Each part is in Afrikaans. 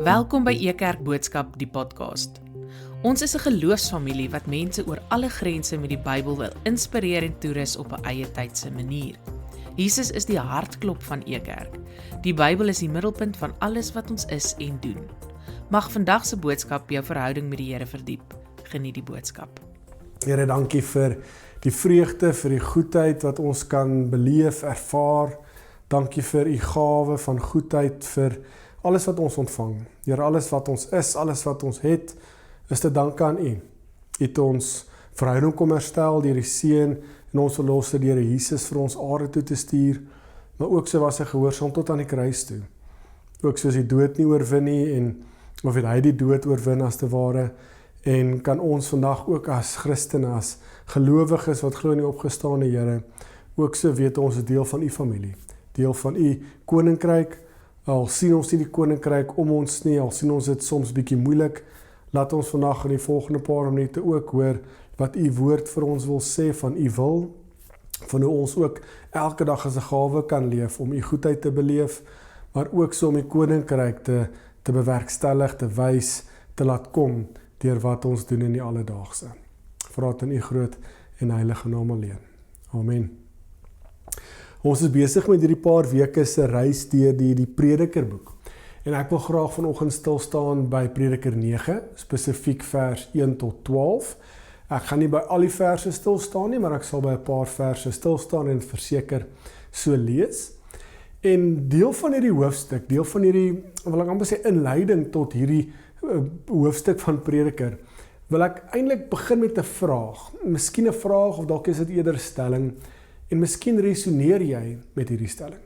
Welkom by Ekerk Boodskap, die podcast. Ons is 'n geloofsfamilie wat mense oor alle grense met die Bybel wil inspireer en toerus op 'n eie tydse manier. Jesus is die hartklop van Ekerk. Die Bybel is die middelpunt van alles wat ons is en doen. Mag vandag se boodskap jou verhouding met die Here verdiep. Geniet die boodskap. Here, dankie vir die vreugde, vir die goedheid wat ons kan beleef, ervaar. Dankie vir u gawe van goedheid, vir alles wat ons ontvang. Here, alles wat ons is, alles wat ons het, is te danke aan u. U het ons verhouding kom herstel deur die seun en ons verlosser deur Jesus vir ons aarde toe te stuur, maar ook so was hy gehoorsaam tot aan die kruis toe. Ook soos die dood nie oorwin nie, en of het hy die dood oorwin as te ware, en kan ons vandag ook as Christene, as gelowiges wat glo in die opgestaane Here, ook so weet ons is deel van u familie, deel van u koninkryk. Al sien ons nie die koninkryk om ons nie, al sien ons dit soms bietjie moeilik, laat ons vandag in die volgende paar minute ook hoor wat u woord vir ons wil sê van u wil, van hoe ons ook elke dag as 'n gawe kan leef om u goedheid te beleef, maar ook so om die koninkryk te bewerkstellig, te wys, te laat kom deur wat ons doen in die alledaagse. Vra dit in u groot en heilige naam alleen. Amen. Ons is besig met hierdie paar weke se reis deur die Predikerboek. En ek wil graag vanoggend stil staan by Prediker 9, spesifiek vers 1 tot 12. Ek gaan nie by al die verse stil staan nie, maar ek sal by 'n paar verse stil staan en verseker so lees. En deel van hierdie hoofstuk, deel van hierdie, wil ek amper sê, inleiding tot hierdie hoofstuk van Prediker, wil ek eintlik begin met 'n vraag. Miskien 'n vraag, of dalk is dit eerder 'n stelling, en miskien resoneer jy met hierdie stelling.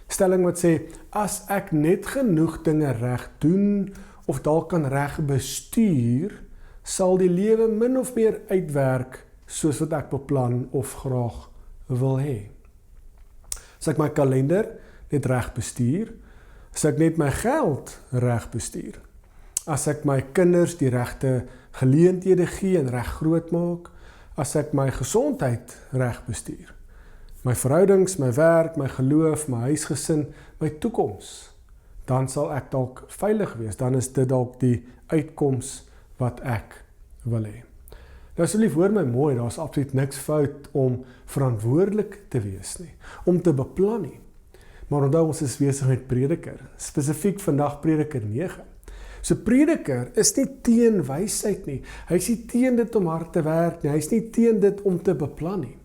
Stelling wat sê, as ek net genoeg dinge reg doen, of dalk kan reg bestuur, sal die lewe min of meer uitwerk, soos wat ek beplan of graag wil hê. As ek my kalender net reg bestuur, as ek net my geld reg bestuur, as ek my kinders die regte geleenthede gee en reg groot maak, as ek my gesondheid reg bestuur, my verhoudings, my werk, my geloof, my huisgesin, my toekoms, dan sal ek dalk veilig wees, dan is dit dalk die uitkoms wat ek wil hê. Nou asseblief hoor my mooi, daar is absoluut niks fout om verantwoordelik te wees nie, om te beplan nie. Maar onthou, ons is besig met Prediker, spesifiek vandag Prediker 9. So Prediker is nie teen wysheid nie, hy is nie teen dit om hard te werk nie, hy is nie teen dit om te beplan nie.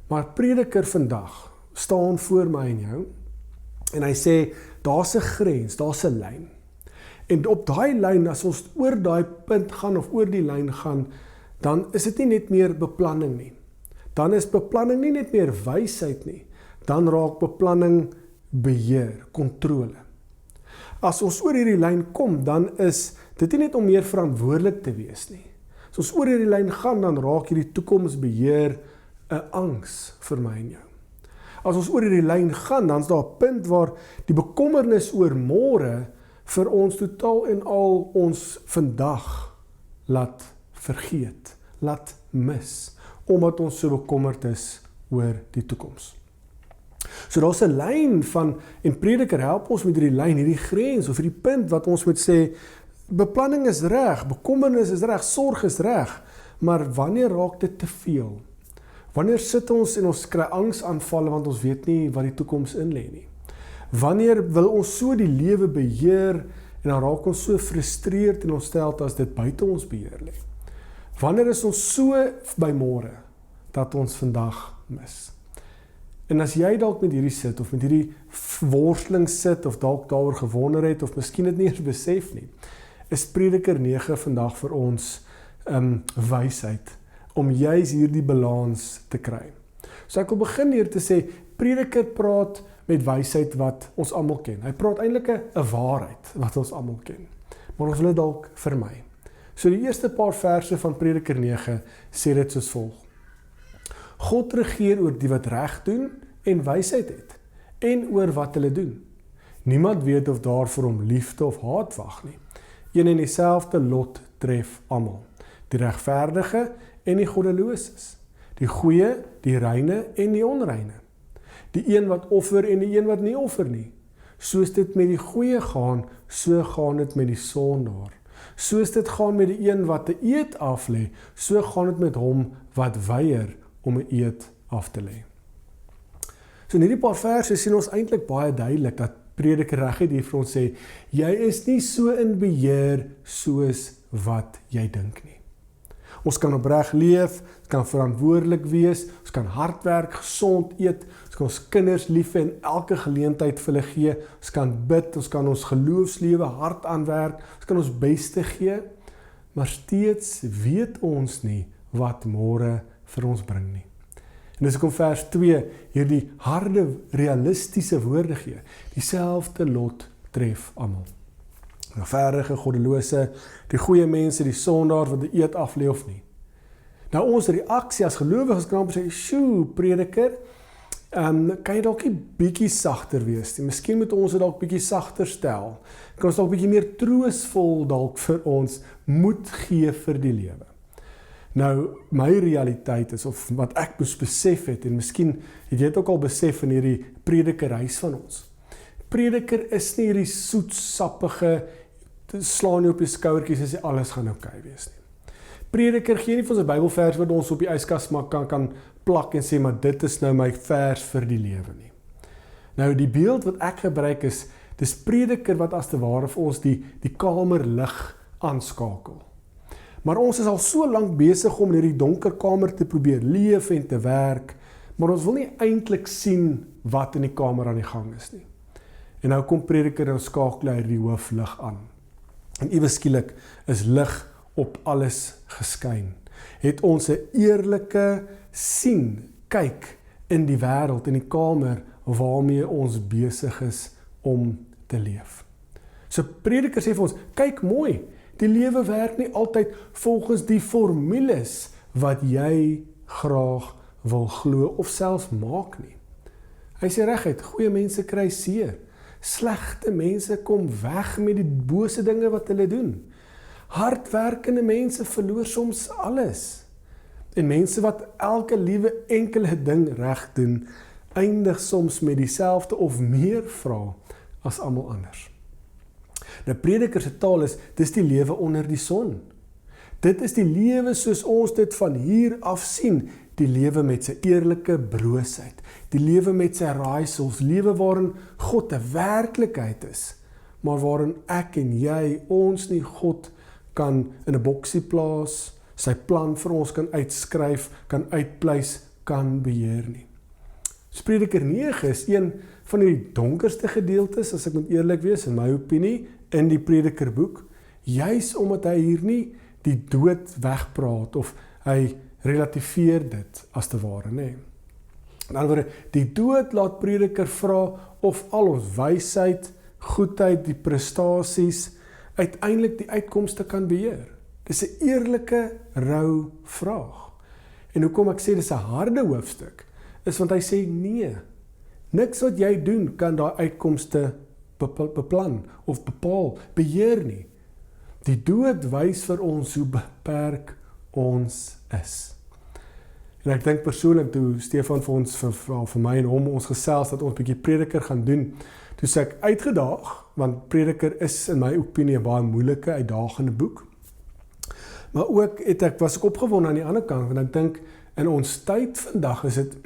Maar Prediker vandag staan voor my en jou, en hy sê, daar's 'n grens, daar's 'n lyn. En op daai lyn, as ons oor daai punt gaan, of oor die lyn gaan, dan is dit nie net meer beplanning nie. Dan is beplanning nie net meer wysheid nie, dan raak beplanning beheer, kontrole. As ons oor hierdie lyn kom, dan is dit nie net om meer verantwoordelik te wees nie. As ons oor hierdie lyn gaan, dan raak hierdie toekomsbeheer 'n angs vir my en jou. As ons oor hierdie lyn gaan, dan is daar 'n punt waar die bekommernis oor môre vir ons totaal en al ons vandag laat vergeet, laat mis, omdat ons so bekommerd is oor die toekoms. So daar's 'n lyn van, en Prediker help ons met hierdie lyn, hierdie grens, of hierdie punt wat ons moet sê, beplanning is reg, bekommernis is reg, sorg is reg, maar wanneer raak dit te veel? Wanneer sit ons en ons kry angsaanvalle want ons weet nie wat die toekoms inlê nie? Wanneer wil ons so die lewe beheer en dan raak ons so frustreerd en ontstel as dit buite ons beheer lê? Wanneer is ons so by môre dat ons vandag mis? En as jy dalk met hierdie sit of met hierdie worsteling sit of dalk daaroor gewonder het of miskien dit nie eens besef nie, is Prediker 9 vandag vir ons wysheid om juis hierdie balans te kry. So ek wil begin hier te sê, Prediker praat met wysheid wat ons almal ken. Hy praat eintlik 'n waarheid wat ons almal ken. Maar ons wil dit dalk vermy. So die eerste paar verse van Prediker 9 sê dit soos volg. God regeer oor die wat reg doen en wysheid het, en oor wat hulle doen. Niemand weet of daar vir hom liefde of haat wag nie. Een en dieselfde lot tref almal. Die regverdige en die goddeloses. Die goeie, die reine en die onreine. Die een wat offer en die een wat nie offer nie. Soos dit met die goeie gaan, so gaan dit met die sondaar. Soos dit gaan met die een wat 'n eed aflê, so gaan dit met hom wat weier om 'n eed af te lê. So in hierdie paar verse sien ons eintlik baie duidelik dat Prediker reguit hier vir ons sê, jy is nie so in beheer soos wat jy dink nie. Ons kan opreg leef, ons kan verantwoordelik wees, ons kan hard werk, gesond eet, ons kan ons kinders lief hê en elke geleentheid vir hulle gee, ons kan bid, ons kan ons geloofslewe hard aanwerk, ons kan ons beste gee, maar steeds weet ons nie wat môre vir ons bring nie. En dis hoekom vers 2 hierdie harde, realistiese woorde gee. Dieselfde lot tref almal. Regverdige, goddelose, die goeie mense, die sondaar wat die eed aflê of nie. Nou ons reaksie as gelowiges kan sê, "Sjoe, prediker, kan jy dalk 'n bietjie sagter wees nie? Miskien moet ons dit dalk bietjie sagter stel. Kan ons dalk bietjie meer troosvol dalk vir ons moed gee vir die lewe." Nou, my realiteit is, of wat ek besef het, en miskien het jy dit ook al besef in hierdie predikereis van ons. Prediker is nie hierdie soetsappige, slaan jy op die skouertjies en sê alles gaan oukei wees nie. Prediker gee nie vir ons 'n Bybelvers wat ons op die yskas kan plak en sê, maar dit is nou my vers vir die lewe nie. Nou, die beeld wat ek gebruik is, dis prediker wat as te ware vir ons die kamer lig aanskakel. Maar ons is al so lank besig om in hierdie donker kamer te probeer leef en te werk, maar ons wil nie eintlik sien wat in die kamer aan die gang is nie. En nou kom prediker en skakel hy die hooflig aan. En iewes skielik is lig op alles geskyn. Het ons 'n eerlike sien, kyk in die wêreld, in die kamer waarmee ons besig is om te leef. So prediker sê vir ons, kyk mooi, die lewe werk nie altyd volgens die formules wat jy graag wil glo of selfs maak nie. Hy sê reguit, goeie mense kry seer. Slegte mense kom weg met die bose dinge wat hulle doen. Hardwerkende mense verloor soms alles. En mense wat elke liewe enkele ding reg doen, eindig soms met dieselfde of meer vrae as almal anders. Nou prediker se taal is, dis die lewe onder die son. Dit is die lewe soos ons dit van hier af sien, die lewe met sy eerlike broosheid, die lewe met sy raaisels, lewe waarin God 'n werklikheid is, maar waarin ek en jy ons nie God kan in 'n boksie plaas, sy plan vir ons kan uitskryf, kan uitpleis, kan beheer nie. Prediker 9 is een van die donkerste gedeeltes, as ek moet eerlik wees, in my opinie, in die Predikerboek, juis omdat hy hier nie die dood wegpraat, of hy relativeer dit as te ware, nee. In ander woorde, die dood laat Prediker vra of al ons wysheid, goedheid, die prestasies, uiteindelik die uitkomste kan beheer. Dis 'n eerlike, rou vraag. En hoekom ek sê dis 'n harde hoofstuk, is want hy sê nee, niks wat jy doen kan daai uitkomste beplan of bepaal, beheer nie. Die dood wys vir ons hoe beperk ons is. En ek dink persoonlik toe Stefan vir ons, vir my en hom, ons gesels dat ons 'n bietjie Prediker gaan doen, toe sê ek uitgedaag, want Prediker is in my opinie 'n baie moeilike, uitdagende boek. Maar ook was ek opgewonde aan die ander kant, want ek dink in ons tyd vandag is dit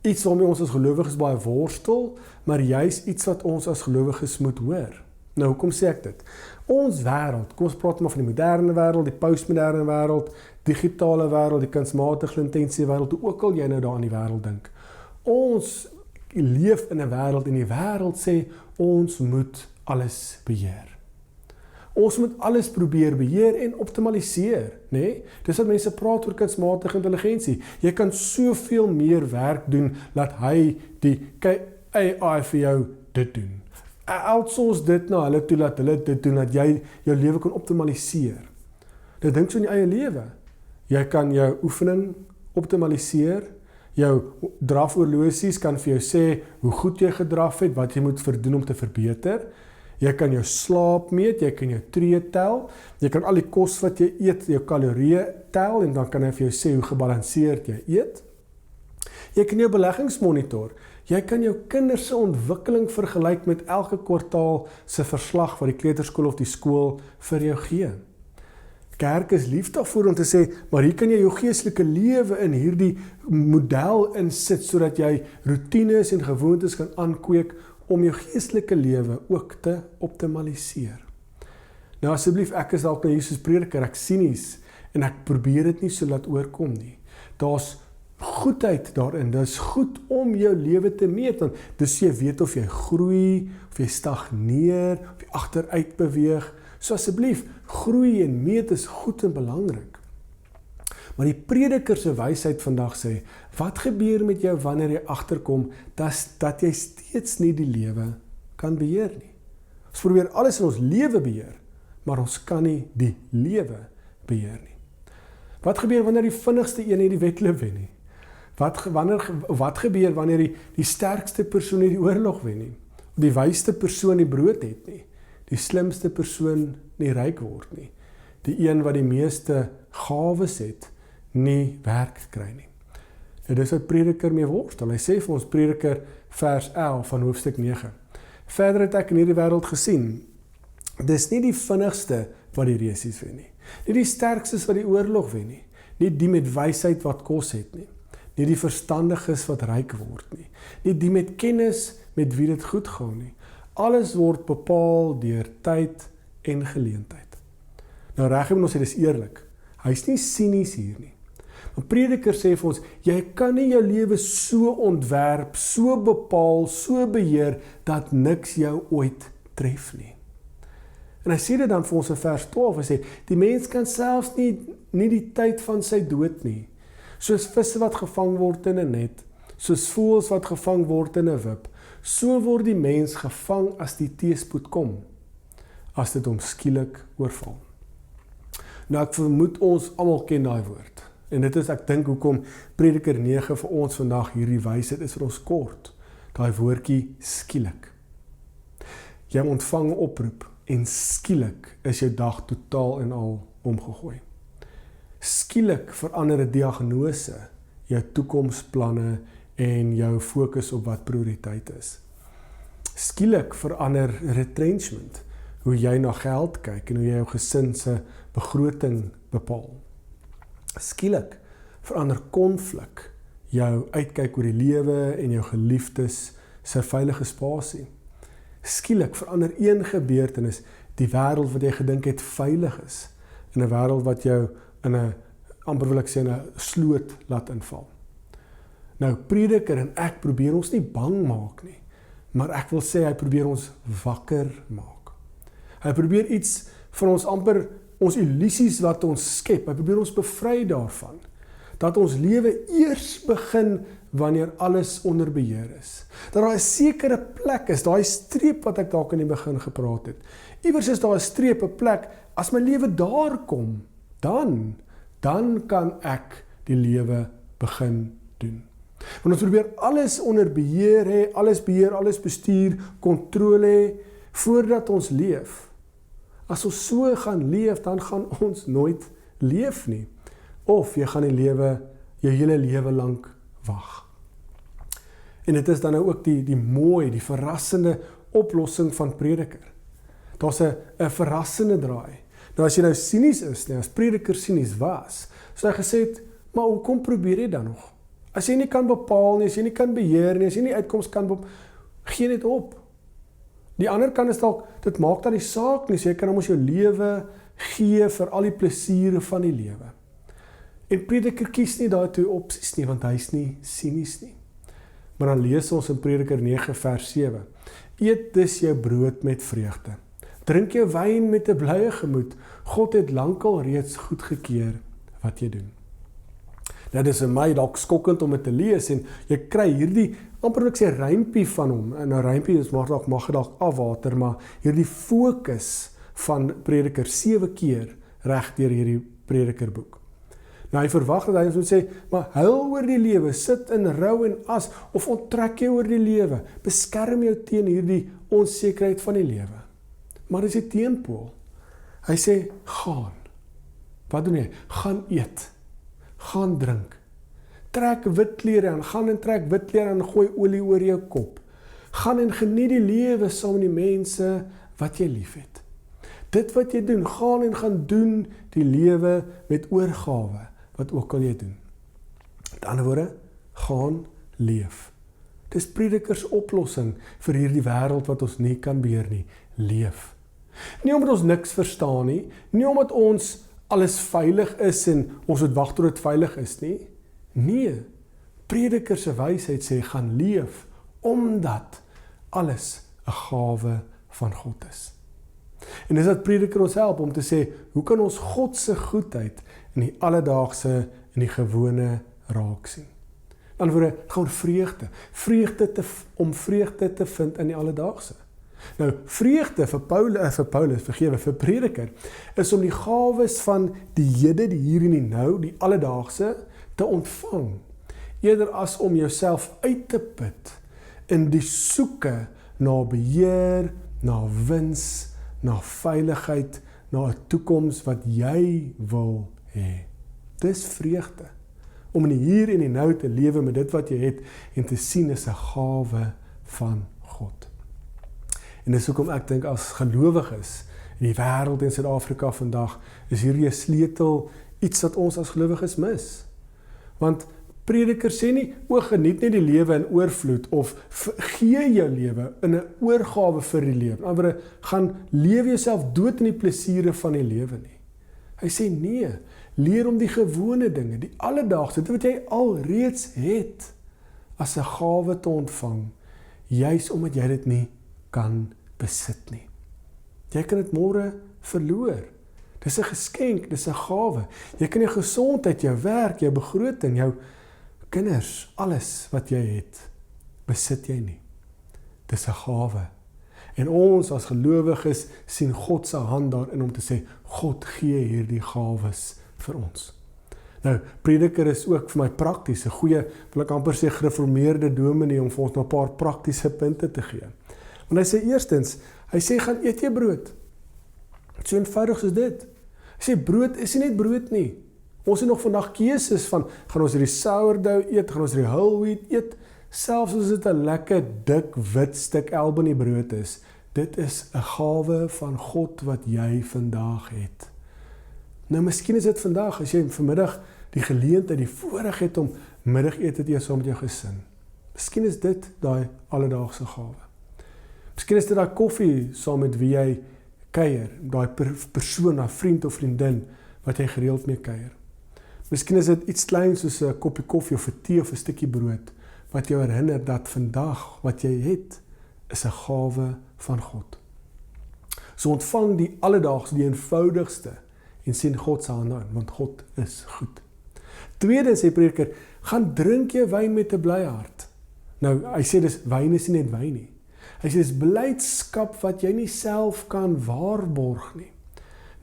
iets waarmee ons as gelowiges baie worstel, maar juis iets wat ons as gelowiges moet hoor. Nou, hoekom sê ek dit? Ons wêreld, kom ons praat maar van die moderne wêreld, die postmoderne wêreld, digitale wêreld, die kunsmatige intensie wêreld, hoe ook al jy nou daar aan die wêreld dink. Ons leef in 'n wêreld en die wêreld sê ons moet alles beheer. Ons moet alles probeer beheer en optimaliseer, nee? Dis wat mense praat oor kunsmatige intelligensie. Jy kan soveel meer werk doen, laat hy die AI vir jou dit doen. Outsource dit na hulle toe, laat hulle dit doen, dat jy jou lewe kan optimaliseer. Nou dink so in jou eie lewe. Jy kan jou oefening optimaliseer, jou drafoorlosies kan vir jou sê hoe goed jy gedraf het, wat jy moet verdoen om te verbeter. Jy kan jou slaap meet, jy kan jou tree tel, jy kan al die kos wat jy eet, jou kalorieë tel, en dan kan hy vir jou sê hoe gebalanseerd jy eet. Jy kan jou beleggings monitor. Jy kan jou kinders se ontwikkeling vergelyk met elke kwartaal se verslag wat die kleuterskool of die skool vir jou gee. Kerk is lief daarvoor om te sê, maar hier kan jy jou geestelike lewe in hierdie model insit, sodat jy routines en gewoontes kan aankweek om jou geestelike lewe ook te optimaliseer. Nou asseblief, ek is dalk nou Jesus prediker, ek sinies, en ek probeer dit nie so laat oorkom nie. Daar's goedheid daarin, dit is goed om jou lewe te meet, want dis jy weet of jy groei, of jy stagneer, of jy agteruit beweeg. So asseblief, groei en meet is goed en belangrik. Maar die prediker se wysheid vandag sê, wat gebeur met jou wanneer jy agterkom, dat jy steeds nie die lewe kan beheer nie. Ons probeer alles in ons lewe beheer, maar ons kan nie die lewe beheer nie. Wat gebeur wanneer die vinnigste een nie die wedloop wen nie? Wat gebeur wanneer die sterkste persoon nie die oorlog wen nie? Die wysste persoon die brood het nie? Die slimste persoon nie ryk word nie? Die een wat die meeste gawes het, nie werk kry nie. En dis wat prediker mee worstel. Hy sê vir ons prediker vers 11 van hoofstuk 9. Verder het ek in hierdie wêreld gesien, dis nie die vinnigste wat die resies wen nie. Nie die sterkstes wat die oorlog wen nie. Nie die met wysheid wat kos het nie. Nie die verstandiges wat ryk word nie. Nie die met kennis met wie dit goed gaan nie. Alles word bepaal deur tyd en geleentheid. Nou regtig moet ons sê dis eerlik. Hy's nie sinies hier nie. Maar prediker sê vir ons, jy kan nie jou lewe so ontwerp, so bepaal, so beheer, dat niks jou ooit tref nie. En hy sê dit dan vir ons in vers 12, hy sê, die mens kan selfs nie die tyd van sy dood nie, soos visse wat gevang word in 'n net, soos voëls wat gevang word in 'n wip, so word die mens gevang as die teëspoed kom, as dit hom skielik oorval. Nou ek vermoed ons almal ken daai woord. En dit is, ek dink, hoekom Prediker 9 vir ons vandag hierdie wysheid is vir ons kort. Daai woordjie skielik. Jy ontvang 'n oproep en skielik is jou dag totaal en al omgegooi. Skielik verander 'n diagnose jou toekomsplanne en jou fokus op wat prioriteit is. Skielik verander retrenchment, hoe jy na geld kyk en hoe jy jou gesin se begroting bepaal. Skielik verander konflik jou uitkyk oor die lewe en jou geliefdes se veilige spasie. Skielik verander een gebeurtenis die wêreld wat jy gedink het veilig is, in 'n wêreld wat jou in 'n, amper wil ek sê, 'n sloot laat inval. Nou, prediker en ek probeer ons nie bang maak nie, maar ek wil sê hy probeer ons wakker maak. Hy probeer iets van ons amper, ons illusies wat ons skep, hy probeer ons bevry daarvan, dat ons lewe eers begin wanneer alles onder beheer is. Dat daar 'n sekere plek is, daai streep wat ek dalk in die begin gepraat het. Iewers is daar 'n streep, 'n plek, as my lewe daar kom, dan kan ek die lewe begin doen. Want ons probeer alles onder beheer hê, alles beheer, alles bestuur, kontrole hê, voordat ons leef. As ons so gaan leef, dan gaan ons nooit leef nie. Of jy gaan die lewe, jou hele lewe lank wag. En dit is dan nou ook die mooi, die verrassende oplossing van prediker. Daar's 'n verrassende draai. Nou as jy nou sinies is, as prediker sinies was, so hy gesê het, maar hoekom probeer jy dan nog? As jy nie kan bepaal nie, as jy nie kan beheer nie, as jy nie uitkoms kan gee net op. Die ander kant is dalk, dit maak dan die saak nie, so jy kan ons jou lewe gee vir al die plesiere van die lewe. En prediker kies nie daai twee opsies nie, want hy is nie sinies nie. Maar dan lees ons in Prediker 9 vers 7. Eet dus jou brood met vreugde. Drink jou wyn met 'n blye gemoed. God het lankal reeds goedgekeur wat jy doen. Nou dis vir my dalk skokkend om dit te lees en jy kry hierdie amper ek sê rympie van hom. En 'n rympie is mag dalk afwater, maar hierdie fokus van Prediker 7 keer reg deur hierdie Predikerboek. Nou hy verwag dat hy ons moet sê, maar huil oor die lewe, sit in rou en as, of onttrek jou oor die lewe, beskerm jou teen hierdie onsekerheid van die lewe. Maar dis die teenpool. Hy sê, gaan. Wat doen jy? Gaan eet. Gaan drink. trek wit klere aan, gaan en trek wit klere aan en gooi olie oor jou kop. Gaan en geniet die lewe saam met die mense wat jy lief het. Dit wat jy doen, gaan doen die lewe met oorgawe, wat ook al jy doen. Met ander woorde, gaan leef. Dis Predikers oplossing vir hierdie wêreld wat ons nie kan beheer nie. Leef. Nie omdat ons niks verstaan nie, nie omdat ons alles veilig is en ons moet wag tot dit veilig is nie. Nee, Prediker se wysheid sê gaan leef, omdat alles 'n gawe van God is. En dis wat Prediker ons help om te sê, hoe kan ons God se goedheid in die alledaagse, in die gewone raak sien? Dan word gewoon vreugde om vreugde te vind in die alledaagse. Nou, vreugde vir vir Prediker, is om die gawes van die hede, die hier en die nou, die alledaagse, te ontvang, eerder as om jouself uit te put in die soeke na beheer, na wins, na veiligheid, na 'n toekoms wat jy wil hê. Dis vreugde, om in die hier en die nou te lewe met dit wat jy het, en te sien is 'n gawe van God. En dis hoekom ek dink as gelowiges in die wêreld in Suid-Afrika vandag, is hierdie 'n sleutel, iets wat ons as gelowiges mis. Want Prediker sê nie, geniet nie die lewe in oorvloed, of gee jou lewe in 'n oorgawe vir die lewe. Maar gaan leef jouself dood in die plesiere van die lewe nie. Hy sê nee, leer om die gewone dinge, die alledaagse, dit wat jy alreeds het, as 'n gawe te ontvang, juis omdat jy dit nie kan besit nie. Jy kan dit môre verloor. Dis 'n geskenk, dis 'n gawe. Jy kan jou gesondheid, jou werk, jou begroting, jou kinders, alles wat jy het, besit jy nie. Dis 'n gawe. En ons as gelowiges sien God se hand daarin om te sê, God gee hierdie gawes vir ons. Nou, Prediker is ook vir my prakties, 'n goeie, wil ek amper sê, gereformeerde dominee, om vir ons 'n paar praktiese punte te gee. Want hy sê eerstens, hy sê, gaan eet jy brood. So eenvoudig soos dit. Hy sê, brood is nie net brood nie. Ons het nog vandag keuses van, gaan ons hierdie sourdough eet, gaan ons hierdie whole wheat eet, selfs as dit 'n lekker, dik, wit stuk Albany brood is. Dit is 'n gawe van God wat jy vandag het. Nou, miskien is dit vandag, as jy vanmiddag die geleentheid, die voorreg het om middagete te eet saam met jou gesin. Miskien is dit daai alledaagse gawe. Miskien is dit daai koffie saam met wie jy kuier, daai persoon, daai vriend of vriendin wat jy gereeld mee kuier. Miskien is dit iets kleins soos 'n koppie koffie of 'n tee of 'n stukkie brood wat jou herinner dat vandag wat jy het is 'n gawe van God. So ontvang die alledaagse, die eenvoudigste en sien God se hand aan, want God is goed. Tweede sê Prediker, gaan drink jou wyn met 'n bly hart. Nou, hy sê dis wyn is nie net wyn nie. Hy sê dis blydskap wat jy nie self kan waarborg nie.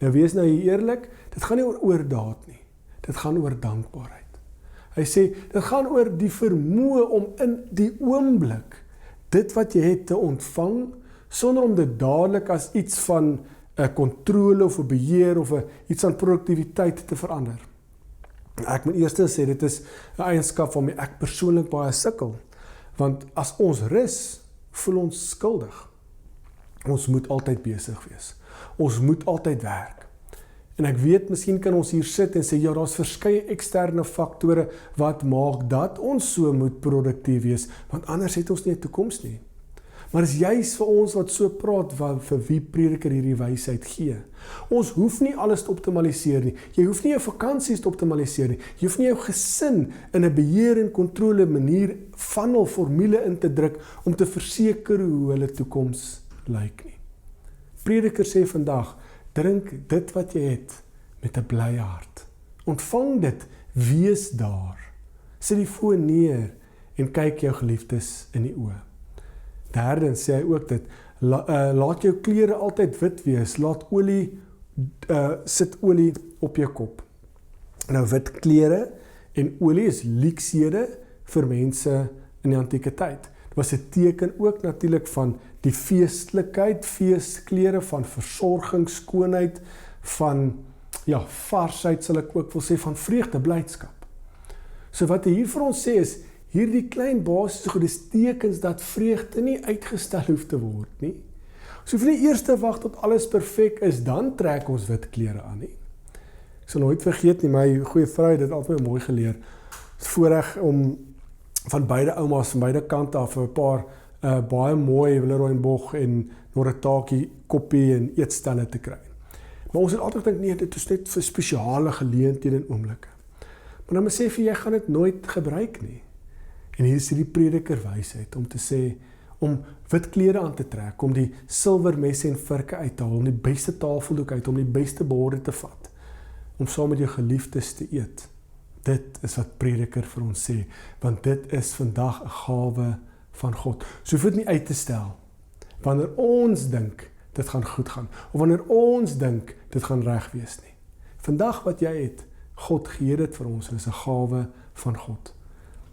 Nou wees nou hier eerlik, dit gaan nie oor oordaad nie. Dit gaan oor dankbaarheid. Hy sê, dit gaan oor die vermoë om in die oomblik dit wat jy het te ontvang, sonder om dit dadelik as iets van 'n kontrole of 'n beheer of iets aan produktiwiteit te verander. Ek moet eers sê, dit is 'n eienskap waarmee ek persoonlik baie sukkel. Want as ons rus, voel ons skuldig. Ons moet altyd besig wees. Ons moet altyd werk. En ek weet, miskien kan ons hier sit en sê, ja, daar's verskeie eksterne faktore wat maak dat ons so moet produktief wees, want anders het ons nie 'n toekoms nie. Maar is juis vir ons wat so praat, vir wie Prediker hierdie wysheid gee. Ons hoef nie alles te optimaliseer nie. Jy hoef nie jou vakansies te optimaliseer nie. Jy hoef nie jou gesin in 'n beheer en kontrole manier funnel formule in te druk om te verseker hoe hulle toekoms lyk nie. Prediker sê vandag, drink dit wat jy het met 'n bly hart. Ontvang dit, wees daar. Sit die foon neer en kyk jou geliefdes in die oë. Derdens sê hy ook dit, laat jou klere altyd wit wees, laat sit olie op jou kop. Nou, wit klere en olie is luuksede vir mense in die antieke tyd. Dit was 'n teken ook natuurlik van die feestelikheid, feestklere, van versorging, skoonheid, van varsheid sal ek ook wil sê, van vreugde, blydskap. So wat hy hier vir ons sê is, hierdie klein basiese goed, dis tekens dat vreugde nie uitgestel hoef te word nie. So hoef nie eers te wag tot alles perfek is, dan trek ons wit klere aan nie. Ek sal nooit vergeet nie, my goeie vrou het dit altyd mooi geleer. Het voorreg om van beide oumas, van beide kante af, 'n paar baie mooi Willeroy&Boch en Noritake koppie en eetstelle te kry. Maar ons het altyd gedink, nee, dit is net vir spesiale geleenthede en oomblikke. Maar dan besef jy gaan dit nooit gebruik nie. En hier is die prediker wysheid om te sê, om wit klere aan te trek, om die silwermesse en virke uit te haal, om die beste tafeldoek uit, om die beste borde te vat, om saam met jou geliefdes te eet. Dit is wat prediker vir ons sê, want dit is vandag 'n gawe van God. So hoef dit nie uit te stel. Wanneer ons dink, dit gaan goed gaan, of wanneer ons dink, dit gaan reg wees nie. Vandag wat jy het, God gee dit vir ons, en dit is 'n gawe van God.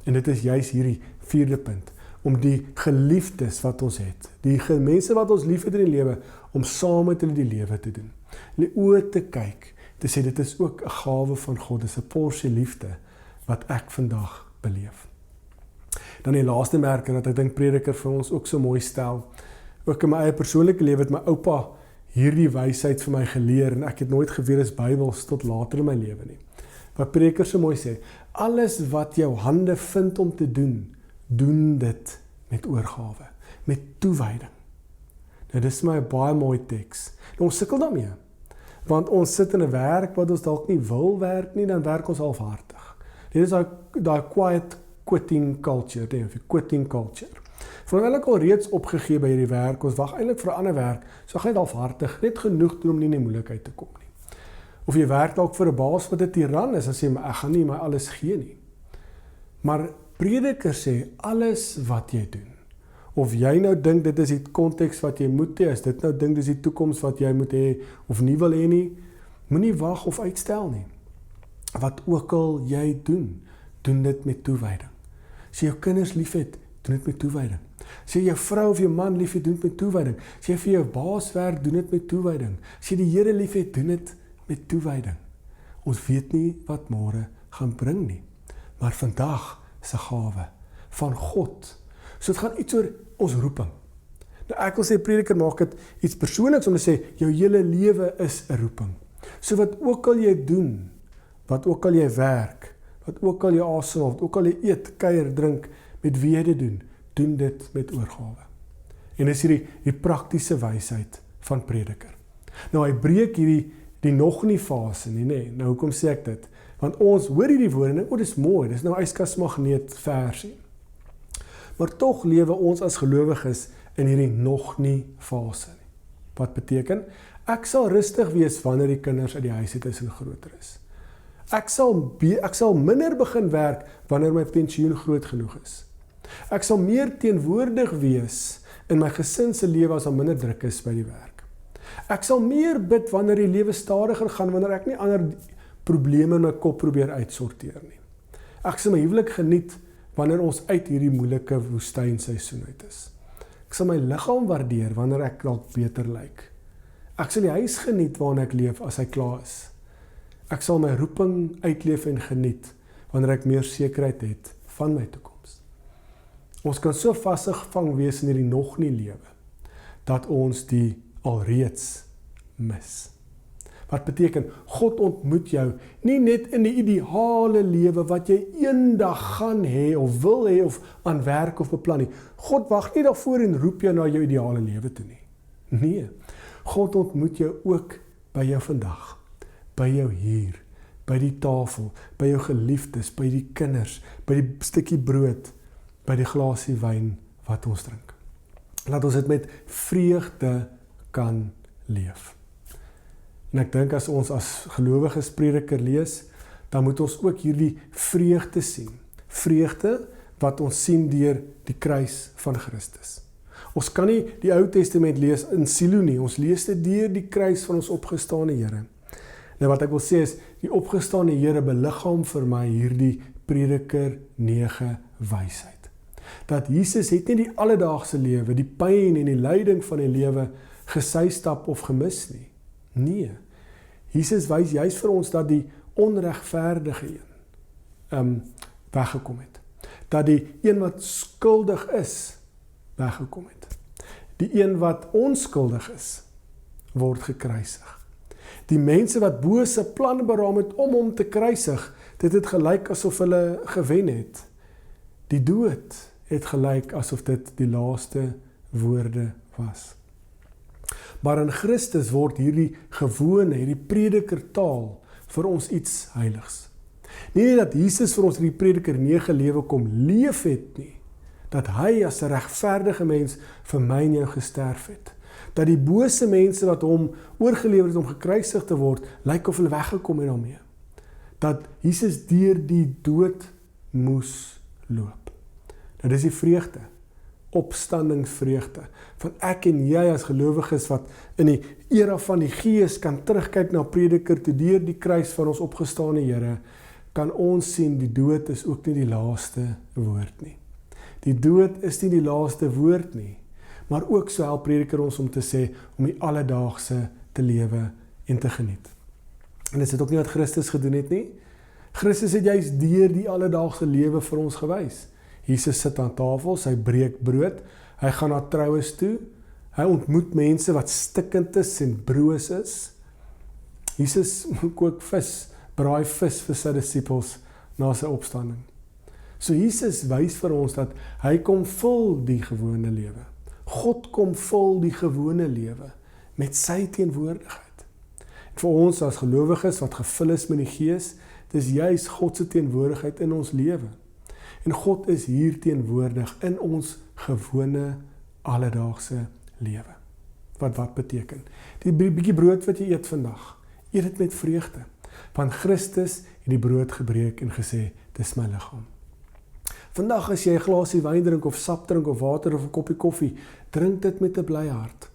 En dit is juist hierdie 4de punt, om die geliefdes wat ons het, die mense wat ons lief het in die lewe, om saam met hulle die lewe te doen. In die oë te kyk, te sê dit is ook 'n gawe van God, dit is 'n porsie liefde, wat ek vandag beleef. Dan die laaste merker, dat ek dink prediker vir ons ook so mooi stel, ook in my eie persoonlike lewe het my oupa hierdie wysheid vir my geleer, en ek het nooit geweet is Bybels tot later in my lewe nie. Wat prediker so mooi sê, alles wat jou hande vind om te doen, doen dit met oorgawe, met toewyding. Nou dis my baie mooi teks. Nou, ons sukkel daarmee, want ons sit in 'n werk wat ons dalk nie wil werk nie, dan werk ons halfhartig. Dit is daai quiet quitting culture, of quitting culture. Vanhoewel ek al reeds opgegee by hierdie werk, ons wag eintlik vir 'n ander werk, so gaan jy halfhartig net genoeg doen om nie in die moeilikheid te kom nie. Of jy werk dalk vir 'n baas wat 'n tiran is, en sê, maar ek gaan nie my alles gee nie. Maar prediker sê, alles wat jy doen, of jy nou dink dit is die konteks wat jy moet hê, as dit nou dink dis die toekoms wat jy moet hê, of nie wil hê nie, moenie wag of uitstel nie. Wat ook al jy doen, doen dit met toewyding. As jy jou kinders lief het, doen dit met toewyding. As jy jou vrou of jou man lief het, doen dit met toewyding. As jy vir jou baas werk, doen dit met toewyding. As jy die Here lief het, doen dit met toewyding. Ons weet nie wat môre gaan bring nie, maar vandag is 'n gawe van God. So dit gaan iets oor ons roeping. Nou ek wil sê, prediker maak dit iets persoonliks om te sê, jou hele lewe is 'n roeping. So wat ook al jy doen, wat ook al jy werk, wat ook al jy asemhaal, wat ook al jy eet, kuier, drink, met wie jy dit doen dit met oorgawe. En dis die praktiese wysheid van prediker. Nou hy breek die nog nie fase nie, nee. Nou hoekom sê ek dit? Want ons hoor hierdie woorde, en dis mooi, dis nou yskas-magneet versie. Maar tog lewe ons as gelowiges in hierdie nog nie fase nie. Wat beteken? Ek sal rustig wees wanneer die kinders uit die huis uit is en groter is. Ek sal minder begin werk wanneer my pensioen groot genoeg is. Ek sal meer teenwoordig wees in my gesin se lewe as daar minder druk is by die werk. Ek sal meer bid wanneer die lewe stadiger gaan, wanneer ek nie ander probleme in my kop probeer uitsorteer nie. Ek sal my huwelik geniet wanneer ons uit hierdie moeilike woestynseisoen uit is. Ek sal my liggaam waardeer wanneer ek dalk beter lyk. Ek sal die huis geniet waarin ek leef as hy klaar is. Ek sal my roeping uitleef en geniet wanneer ek meer sekerheid het van my toekoms. Ons kan so vasgevang wees in hierdie nog nie lewe, dat ons die alreeds mis. Wat beteken, God ontmoet jou nie net in die ideale lewe wat jy eendag gaan hê of wil hê of aan werk of beplan nie. God wag nie daarvoor en roep jou na jou ideale lewe toe nie. Nee, God ontmoet jou ook by jou vandag, by jou hier, by die tafel, by jou geliefdes, by die kinders, by die stukkie brood, by die glasie wyn wat ons drink. Laat ons dit met vreugde kan leef. En ek dink as ons as gelowiges prediker lees, dan moet ons ook hierdie vreugde sien. Vreugde wat ons sien deur die kruis van Christus. Ons kan nie die Ou Testament lees in silo nie, ons lees dit deur die kruis van ons opgestane Here. Nou wat ek wil sê is, die opgestane Here beliggaam vir my hierdie prediker 9 wysheid. Dat Jesus het nie die alledaagse lewe, die pyn en die lyding van die lewe gesystap of gemis nie. Nee, Jesus wys juist vir ons dat die onregverdige een, weggekom het. Dat die een wat skuldig is, weggekom het. Die een wat onskuldig is, word gekruisig. Die mense wat bose planne beraam het om hom te kruisig, dit het gelyk asof hulle gewen het. Die dood het gelyk asof dit die laaste woorde was. Maar in Christus word hierdie gewone, hierdie predikertaal vir ons iets heiligs. Nie net dat Jesus vir ons in die prediker 9 lewe kom leef het nie, dat hy as 'n regverdige mens vir my en jou gesterf het. Dat die bose mense wat hom oorgelewer het om gekruisig te word, lyk of hulle weggekom het daarmee. Dat Jesus deur die dood moes loop. Nou dis die vreugde, opstandingsvreugde, van ek en jy as gelowiges wat in die era van die Gees kan terugkyk na prediker toe deur die kruis van ons opgestane Here, kan ons sien die dood is ook nie die laaste woord nie. Die dood is nie die laaste woord nie, maar ook so help prediker ons om te sê, om die alledaagse te lewe en te geniet. En is dit ook nie wat Christus gedoen het nie? Christus het juist deur die alledaagse lewe vir ons gewys. Jesus sit aan tafel, hy breek brood, hy gaan na troues toe, hy ontmoet mense wat stikkend is en broos is. Jesus kook vis, braai vis vir sy disippels na sy opstanding. So Jesus wys vir ons dat hy kom vul die gewone lewe. God kom vul die gewone lewe met sy teenwoordigheid. En vir ons as gelowiges wat gevul is met die Gees, dis juis God se teenwoordigheid in ons lewe. En God is hier teenwoordig in ons gewone alledaagse lewe. Wat beteken? Die bietjie brood wat jy eet vandag, eet dit met vreugde. Want Christus het die brood gebreek en gesê, dis my liggaam. Vandag as jy 'n glasie wyn drink of sap drink of water of 'n koppie koffie, drink dit met 'n bly hart.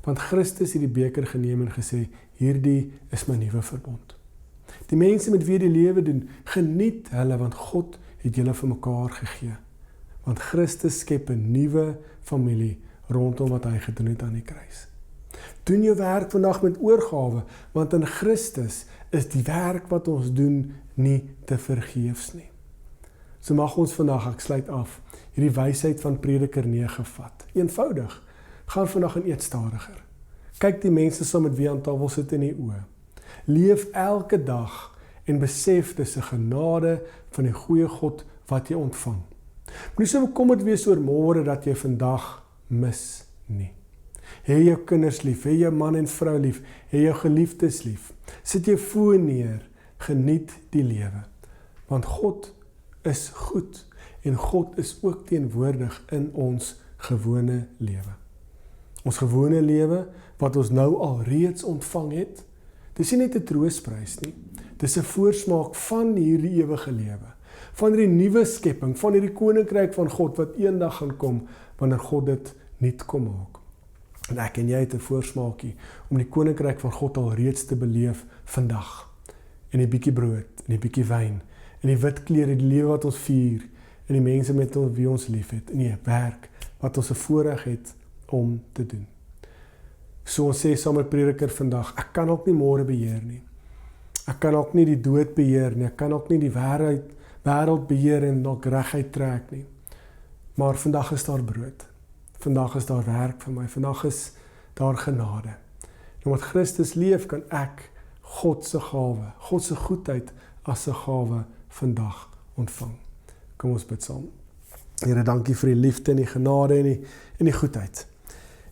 Want Christus het die beker geneem en gesê, hierdie is my nuwe verbond. Die mense met wie die lewe doen, geniet hulle want God het julle vir mekaar gegee. Want Christus skep 'n nuwe familie rondom wat hy gedoen het aan die kruis. Doen jou werk vandag met oorgawe, want in Christus is die werk wat ons doen nie te vergeefs nie. So mag ons vandag, ek sluit af, hierdie wysheid van Prediker 9 vat. Eenvoudig, gaan vandag en eet stadiger. Kyk die mense saam met wie aan tafel sit in die oë. Leef elke dag en besef dis 'n genade van die goeie God wat jy ontvang. Moenie so bekommerd wees oor môre dat jy vandag mis nie. Hê jou kinders lief, hê jou man en vrou lief, hê jou geliefdes lief. Sit jou foon neer, geniet die lewe. Want God is goed en God is ook teenwoordig in ons gewone lewe. Ons gewone lewe wat ons nou al reeds ontvang het, dis nie net 'n troostprys nie. Dis 'n voorsmaak van hierdie ewige lewe, van hierdie nuwe skepping, van hierdie koninkryk van God wat eendag gaan kom wanneer God dit nuut kom maak. En ek en jy het 'n voorsmaakie om die koninkryk van God al reeds te beleef vandag. En 'n bietjie brood, en 'n bietjie wyn, en die wit klere, die lewe wat ons vier, en die mense met wie ons liefhet, en die werk wat ons 'n voorreg het om te doen. So ons sê saam met Prediker vandag, ek kan ook nie môre beheer nie. Ek kan ook nie die dood beheer nie, ek kan ook nie die wêreld beheer en dalk reguit trek nie. Maar vandag is daar brood. Vandag is daar werk vir my, vandag is daar genade. En omdat Christus leef, kan ek God se gawe, God se goedheid as 'n gawe vandag ontvang. Kom ons bid saam. Here, dankie vir die liefde en die genade en die goedheid.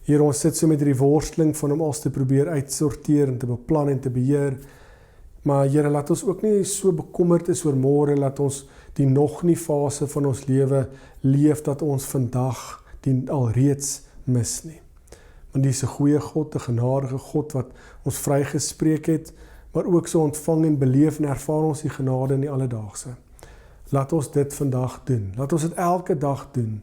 Here, ons sit so met hierdie worsteling van om alles te probeer uitsorteer en te beplan en te beheer. Maar Here, laat ons ook nie so bekommerd is oor môre, laat ons die nog nie fase van ons lewe leef dat ons vandag die alreeds mis nie. Want die is 'n goeie God, 'n genadige God wat ons vrygespreek het, maar ook so ontvang en beleef en ervaar ons die genade in die alledaagse. Laat ons dit vandag doen. Laat ons dit elke dag doen,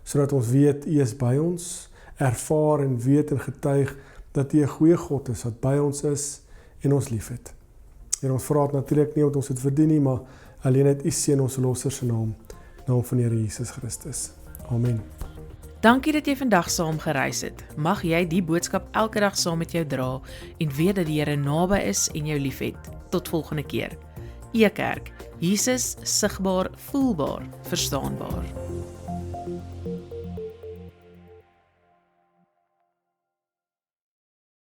sodat ons weet U is by ons, ervaar en weet en getuig dat U 'n goeie God is, wat by ons is en ons liefhet. Here, ons vra dit natuurlik nie omdat ons dit verdien nie, maar alleen uit U seën ons Verlosser se naam van die Here Jesus Christus. Amen. Dankie dat jy vandag saam gereis het. Mag jy die boodskap elke dag saam met jou dra en weet dat die Here naby is en jou liefhet. Tot volgende keer. Ekerk, Jesus sigbaar, voelbaar, verstaanbaar.